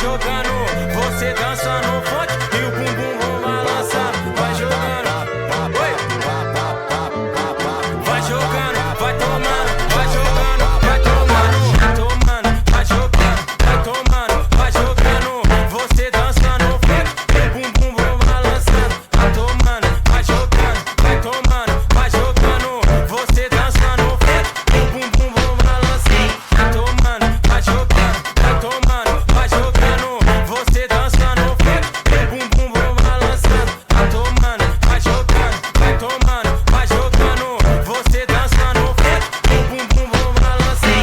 jogando, você dança no funk e o bumbum vão balançar. Vai jogando, oi. Vai jogando, vai tomando, vai jogando, vai tomando, vai tomando, vai jogando, vai tomando, vai jogando. Você dança no funk e o bumbum vão balançar. Vai tomando, vai jogando, vai tomando, vai jogando. Você dança no funk e o bumbum vão balançar. Vai tomando, vai jogando, vai tomando, vai jogando. Você dança no funk e o bumbum vão balançar. Vai tomando, vai jogando, vai tomando, vai jogando. Você dança no funk e o bumbum vão balançar.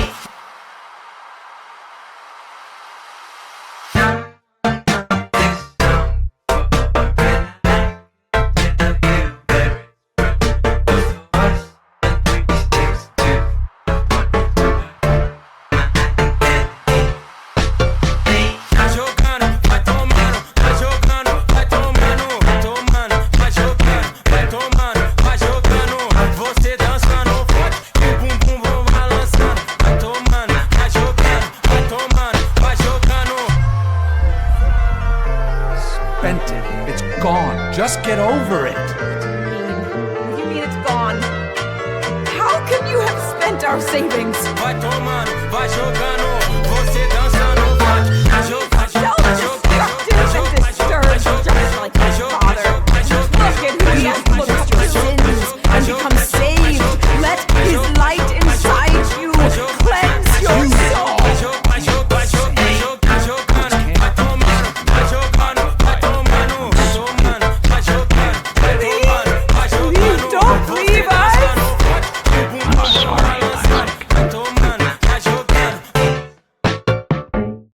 Vai jogando, vai tomando, vai jogando, vai tomando, tomando, vai jogando, vai tomando, vai jogando. Você dança no funk e o bumbum vão balançando. Vai tomando, vai jogando, vai tomando, vai jogando. Spent it. It's gone. Just get over it. You mean it's gone? How can you have spent our savings? Vai tomando, vai jogando.